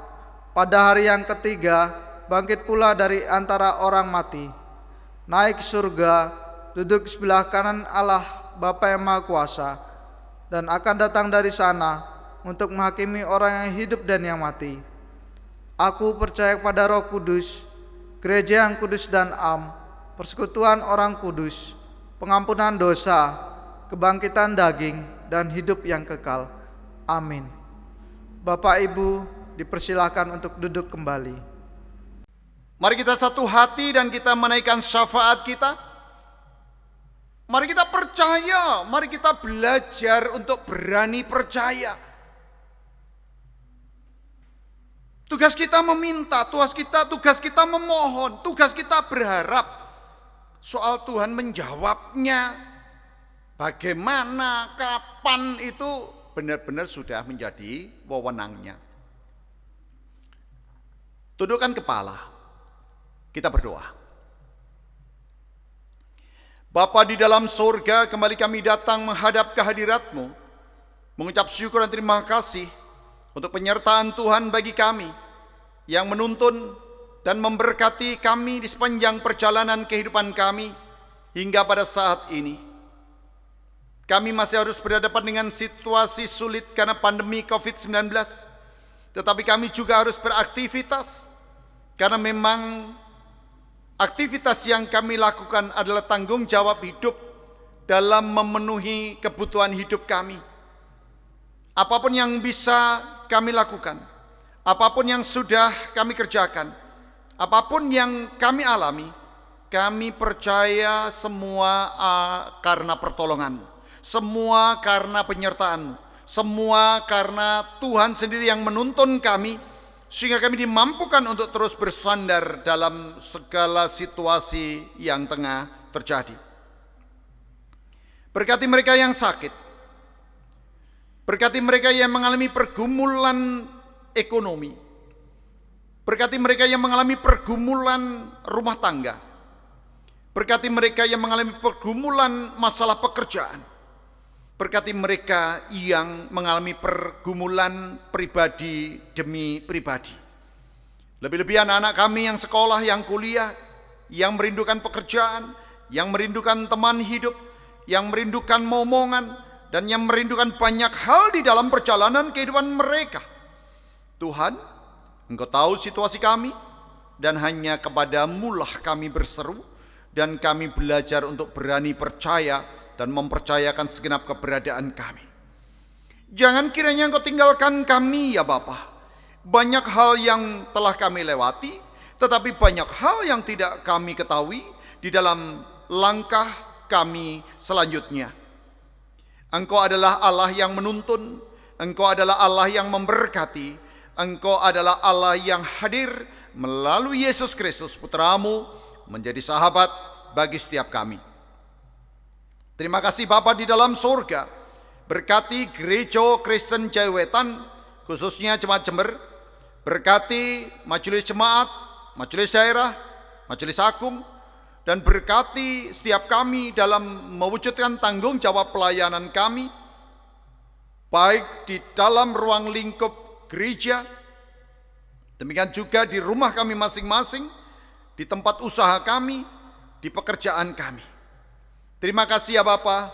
pada hari yang ketiga bangkit pula dari antara orang mati, naik ke surga, duduk di sebelah kanan Allah Bapa yang Maha Kuasa, dan akan datang dari sana untuk menghakimi orang yang hidup dan yang mati. Aku percaya kepada Roh Kudus, gereja yang kudus dan am, persekutuan orang kudus, pengampunan dosa, kebangkitan daging, dan hidup yang kekal. Amin. Bapak, Ibu, dipersilahkan untuk duduk kembali. Mari kita satu hati dan kita menaikkan syafaat kita. Mari kita percaya, mari kita belajar untuk berani percaya. Tugas kita meminta, tugas kita memohon, tugas kita berharap. Soal Tuhan menjawabnya, bagaimana, kapan, itu benar-benar sudah menjadi wewenangnya. Tundukkan kepala. Kita berdoa. Bapa di dalam surga, kembali kami datang menghadap kehadirat-Mu, mengucap syukur dan terima kasih untuk penyertaan Tuhan bagi kami yang menuntun dan memberkati kami di sepanjang perjalanan kehidupan kami hingga pada saat ini. Kami masih harus berhadapan dengan situasi sulit karena pandemi COVID-19, tetapi kami juga harus beraktivitas karena memang aktivitas yang kami lakukan adalah tanggung jawab hidup dalam memenuhi kebutuhan hidup kami. Apapun yang bisa kami lakukan, apapun yang sudah kami kerjakan, apapun yang kami alami, kami percaya semua karena pertolongan-Mu, semua karena penyertaan-Mu, semua karena Tuhan sendiri yang menuntun kami, sehingga kami dimampukan untuk terus bersandar dalam segala situasi yang tengah terjadi. Berkati mereka yang sakit, berkati mereka yang mengalami pergumulan ekonomi, berkati mereka yang mengalami pergumulan rumah tangga, berkati mereka yang mengalami pergumulan masalah pekerjaan, berkati mereka yang mengalami pergumulan pribadi demi pribadi. Lebih-lebih anak-anak kami yang sekolah, yang kuliah, yang merindukan pekerjaan, yang merindukan teman hidup, yang merindukan momongan, dan yang merindukan banyak hal di dalam perjalanan kehidupan mereka. Tuhan, Engkau tahu situasi kami, dan hanya kepada-Mu lah kami berseru, dan kami belajar untuk berani percaya dan mempercayakan segenap keberadaan kami. Jangan kiranya Engkau tinggalkan kami ya Bapa. Banyak hal yang telah kami lewati, tetapi banyak hal yang tidak kami ketahui di dalam langkah kami selanjutnya. Engkau adalah Allah yang menuntun, Engkau adalah Allah yang memberkati, Engkau adalah Allah yang hadir melalui Yesus Kristus Putra-Mu menjadi sahabat bagi setiap kami. Terima kasih Bapa di dalam surga. Berkati Gereja Kristen Jayawetan, khususnya Jemaat Jember. Berkati majelis jemaat, majelis daerah, majelis agung, dan berkati setiap kami dalam mewujudkan tanggung jawab pelayanan kami, baik di dalam ruang lingkup gereja, demikian juga di rumah kami masing-masing, di tempat usaha kami, di pekerjaan kami. Terima kasih ya Bapa,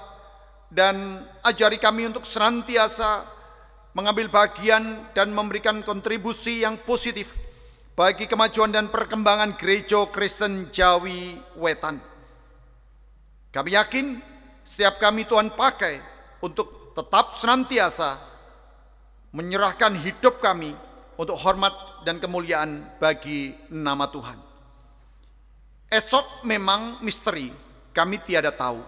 dan ajari kami untuk senantiasa mengambil bagian dan memberikan kontribusi yang positif bagi kemajuan dan perkembangan Gereja Kristen Jawi Wetan. Kami yakin setiap kami Tuhan pakai untuk tetap senantiasa menyerahkan hidup kami untuk hormat dan kemuliaan bagi nama Tuhan. Esok memang misteri, kami tiada tahu.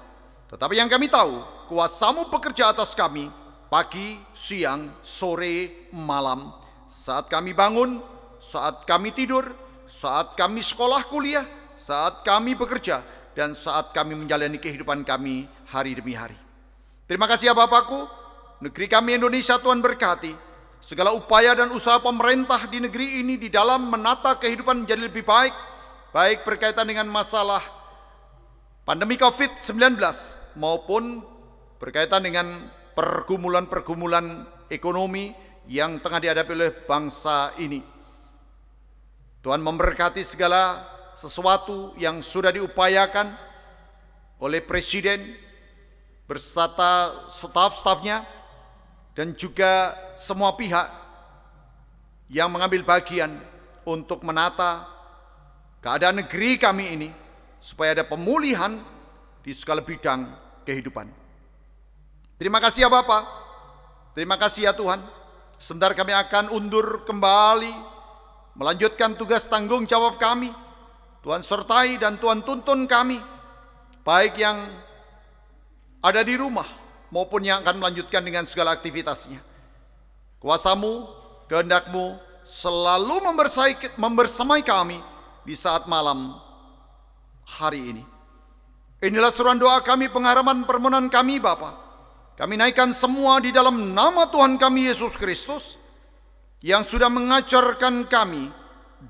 Tetapi yang kami tahu, kuasa-Mu bekerja atas kami pagi, siang, sore, malam. Saat kami bangun, saat kami tidur, saat kami sekolah kuliah, saat kami bekerja, dan saat kami menjalani kehidupan kami hari demi hari. Terima kasih ya Bapakku, negeri kami Indonesia Tuhan berkati. Segala upaya dan usaha pemerintah di negeri ini di dalam menata kehidupan menjadi lebih baik, baik berkaitan dengan masalah pandemi COVID-19 maupun berkaitan dengan pergumulan-pergumulan ekonomi yang tengah dihadapi oleh bangsa ini. Tuhan memberkati segala sesuatu yang sudah diupayakan oleh Presiden beserta staf-stafnya dan juga semua pihak yang mengambil bagian untuk menata keadaan negeri kami ini supaya ada pemulihan di segala bidang kehidupan. Terima kasih ya Bapa, terima kasih ya Tuhan. Sebentar kami akan undur kembali melanjutkan tugas tanggung jawab kami. Tuhan sertai dan Tuhan tuntun kami, baik yang ada di rumah maupun yang akan melanjutkan dengan segala aktivitasnya. Kuasa-Mu, kehendak-Mu selalu membersamai kami di saat malam hari ini. Inilah seruan doa kami, pengharapan permohonan kami Bapa. Kami naikkan semua di dalam nama Tuhan kami Yesus Kristus yang sudah mengajarkan kami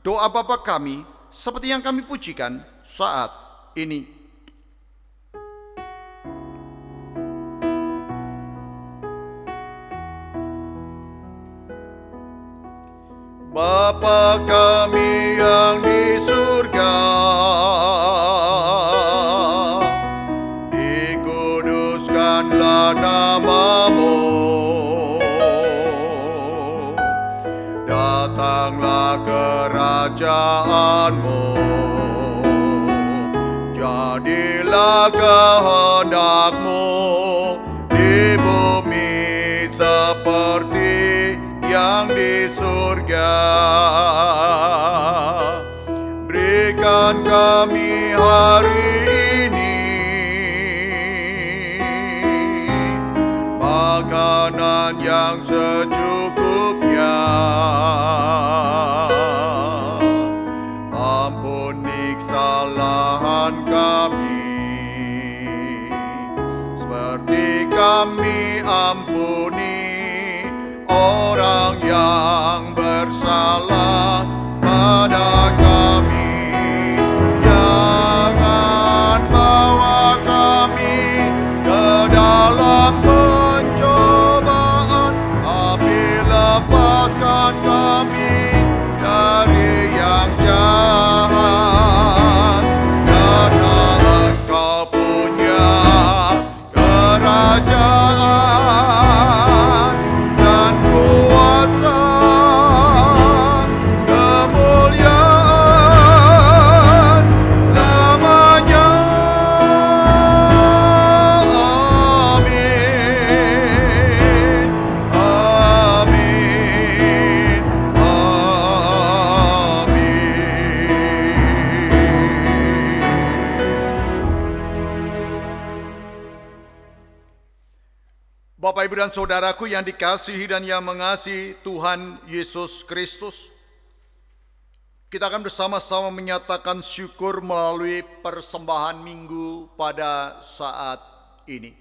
doa Bapa kami seperti yang kami pujikan saat ini. Bapa kami yang di surga, dikuduskanlah nama-Mu, datanglah kerajaan-Mu, jadilah kehendak-Mu di bumi seperti yang di surga. Berikan kami hari ini makanan yang secukupnya. Ampuni kesalahan kami seperti kami ampuni orang yang bersalah pada kami. Jangan bawa kami ke dalam pencobaan, tapi lepaskan kami dari yang jahat. Karena Engkau punya kerajaan dan kuasa, kemuliaan selamanya. Amin, amin, amin. Bapak, Ibu, dan Saudaraku yang dikasihi dan yang mengasihi Tuhan Yesus Kristus, kita akan bersama-sama menyatakan syukur melalui persembahan minggu pada saat ini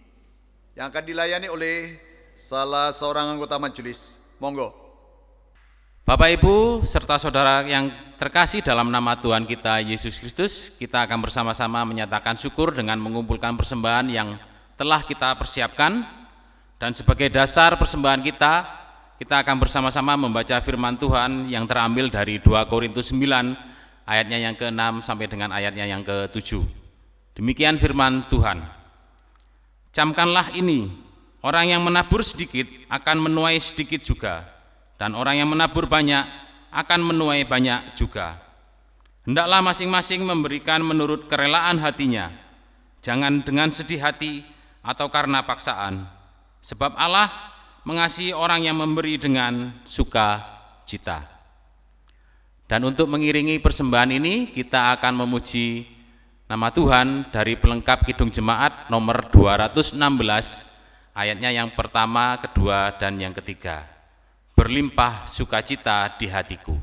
yang akan dilayani oleh salah seorang anggota majelis. Monggo. Bapak, Ibu, serta saudara yang terkasih dalam nama Tuhan kita Yesus Kristus, kita akan bersama-sama menyatakan syukur dengan mengumpulkan persembahan yang telah kita persiapkan. Dan sebagai dasar persembahan kita akan bersama-sama membaca firman Tuhan yang terambil dari 2 Korintus 9 ayatnya yang ke-6 sampai dengan ayatnya yang ke-7. Demikian firman Tuhan. Camkanlah ini, orang yang menabur sedikit akan menuai sedikit juga, dan orang yang menabur banyak akan menuai banyak juga. Hendaklah masing-masing memberikan menurut kerelaan hatinya, jangan dengan sedih hati atau karena paksaan, sebab Allah mengasihi orang yang memberi dengan sukacita. Dan untuk mengiringi persembahan ini, kita akan memuji nama Tuhan dari pelengkap Kidung Jemaat nomor 216, ayatnya yang pertama, kedua, dan yang ketiga. Berlimpah sukacita di hatiku.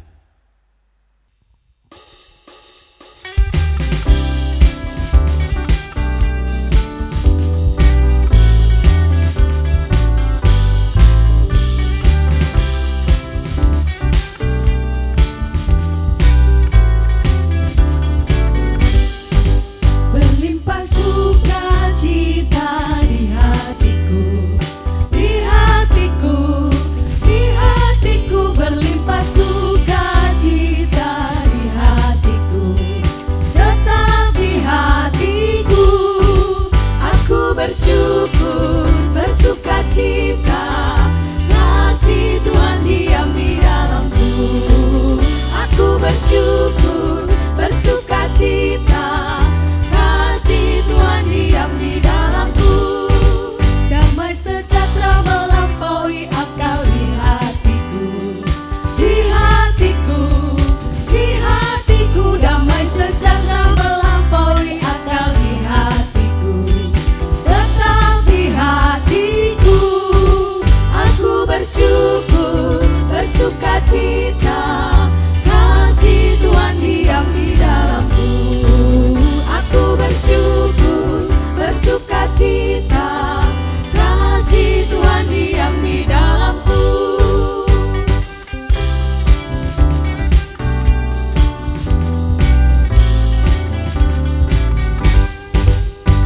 Berlimpah sukacita di hatiku, di hatiku, di hatiku. Berlimpah sukacita di hatiku, tetap di hatiku. Aku bersyukur, bersukacita, kasih Tuhan diam di dalamku. Aku bersyukur, bersukacita, kasih Tuhan diam di dalamku. Damai sejahtera melampaui akal di hatiku, di hatiku, di hatiku. Damai sejahtera melampaui akal di hatiku, tetap di hatiku. Aku bersyukur, bersukacita, kasih Tuhan diam di dalamku. Aku bersyukur, bersukacita, kasih Tuhan diam di dalamku.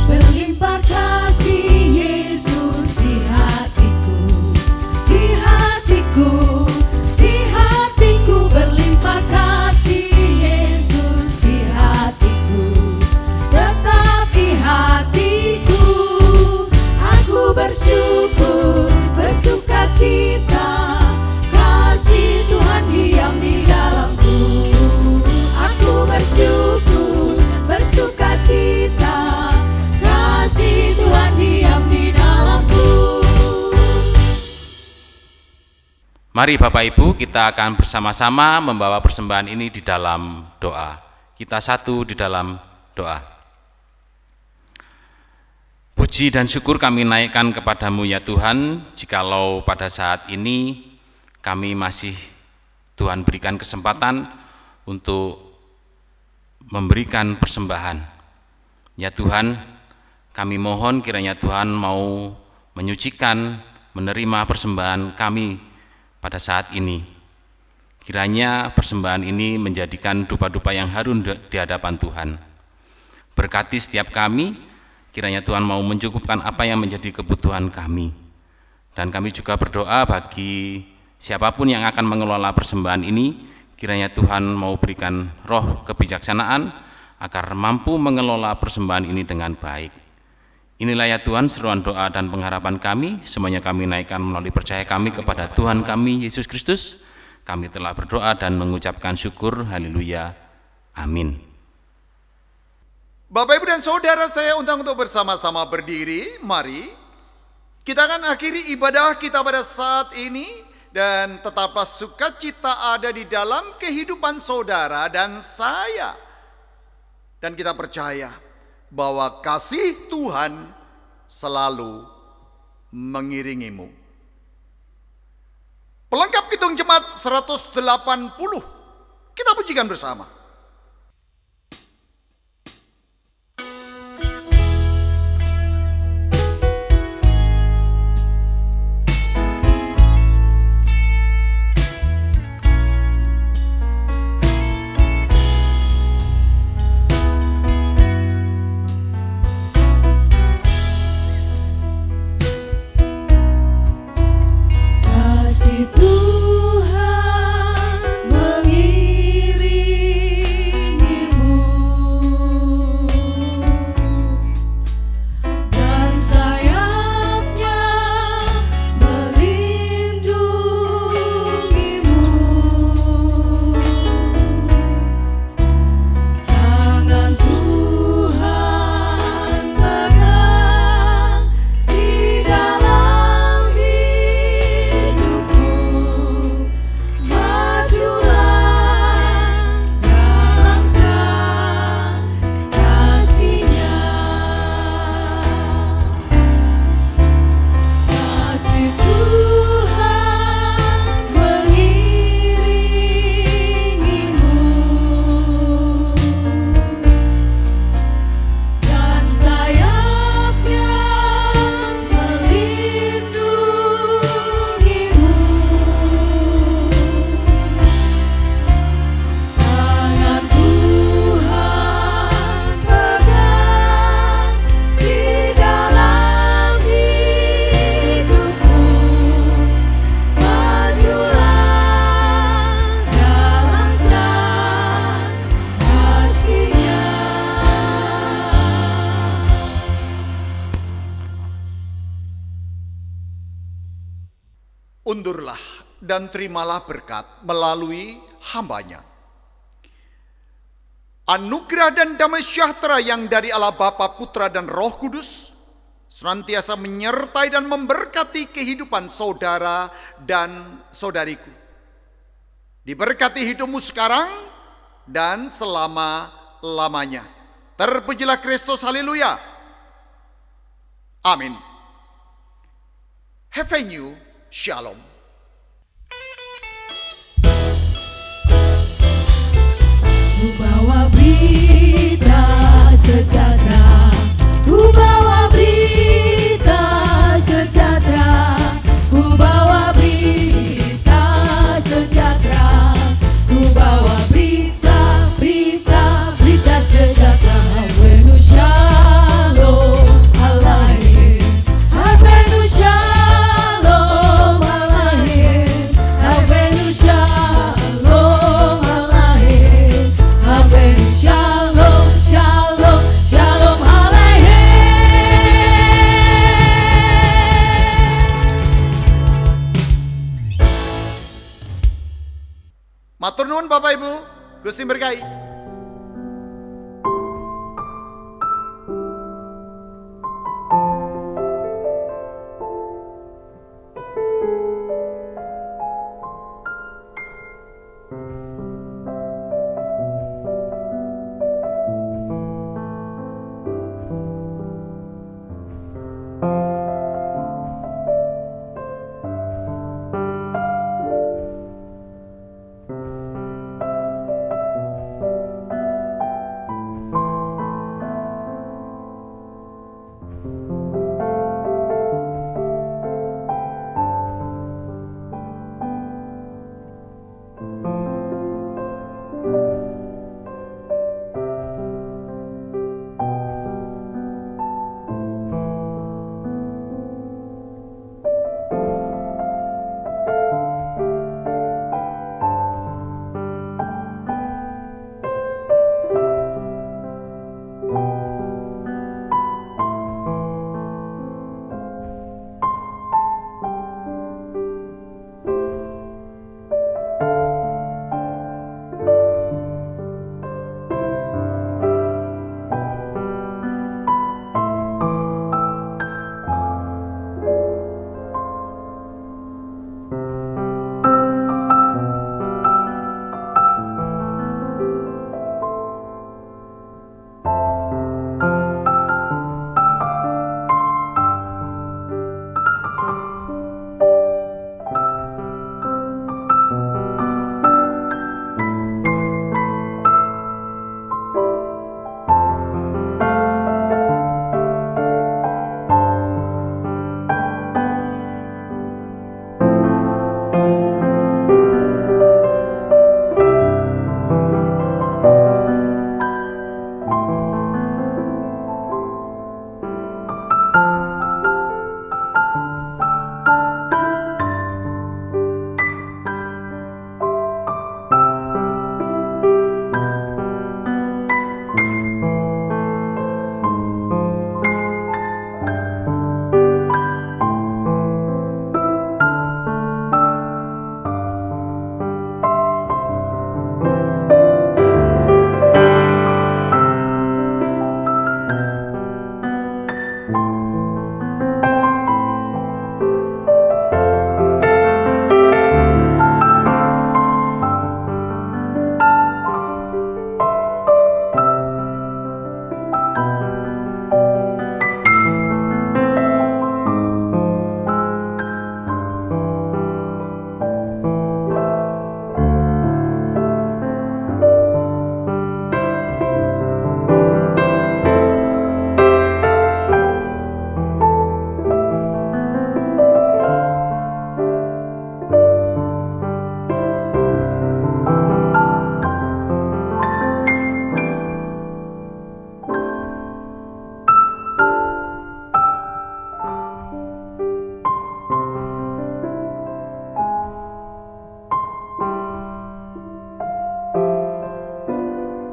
Berlimpah kasih Yesus di hatiku, di hatiku, di hatiku. Berlimpah kasih Yesus di hatiku, tetap di hatiku. Aku bersyukur, bersukacita, kasih Tuhan diam di dalamku. Aku bersyukur, bersukacita, kasih Tuhan diam di dalamku. Mari Bapak Ibu, kita akan bersama-sama membawa persembahan ini di dalam doa. Kita satu di dalam doa. Puji dan syukur kami naikkan kepadamu ya Tuhan, jikalau pada saat ini kami masih Tuhan berikan kesempatan untuk memberikan persembahan. Ya Tuhan, kami mohon kiranya Tuhan mau menyucikan, menerima persembahan kami pada saat ini. Kiranya persembahan ini menjadikan dupa-dupa yang harum di hadapan Tuhan. Berkati setiap kami, kiranya Tuhan mau mencukupkan apa yang menjadi kebutuhan kami. Dan kami juga berdoa bagi siapapun yang akan mengelola persembahan ini, kiranya Tuhan mau berikan roh kebijaksanaan agar mampu mengelola persembahan ini dengan baik. Inilah ya Tuhan seruan doa dan pengharapan kami, semuanya kami naikkan melalui percaya kami kepada Tuhan kami Yesus Kristus. Kami telah berdoa dan mengucapkan syukur, haleluya, amin. Bapak, Ibu, dan Saudara, saya undang untuk bersama-sama berdiri. Mari kita akan akhiri ibadah kita pada saat ini. Dan tetaplah sukacita ada di dalam kehidupan saudara dan saya. Dan kita percaya bahwa kasih Tuhan selalu mengiringimu. Pelengkap Kidung Jemaat 180, kita pujikan bersama. Kasih Tuhan mengiringi undurlah dan terimalah berkat melalui hambanya. Anugerah dan damai sejahtera yang dari Allah Bapa, Putra, dan Roh Kudus senantiasa menyertai dan memberkati kehidupan saudara dan saudariku. Diberkati hidupmu sekarang dan selama-lamanya. Terpujilah Kristus, haleluya. Amin. Have a new shalom. Ku bawa berita sejahtera, ku bawa berita sejahtera, ku bawa berita sejahtera, ku bawa berita sejahtera. Havenu shalom alaihim, havenu shalom alaihim, havenu shalom alaihim, havenu shalom, shalom, shalom alaihim. Matur nuwun Bapak Ibu, Gusti berkahi.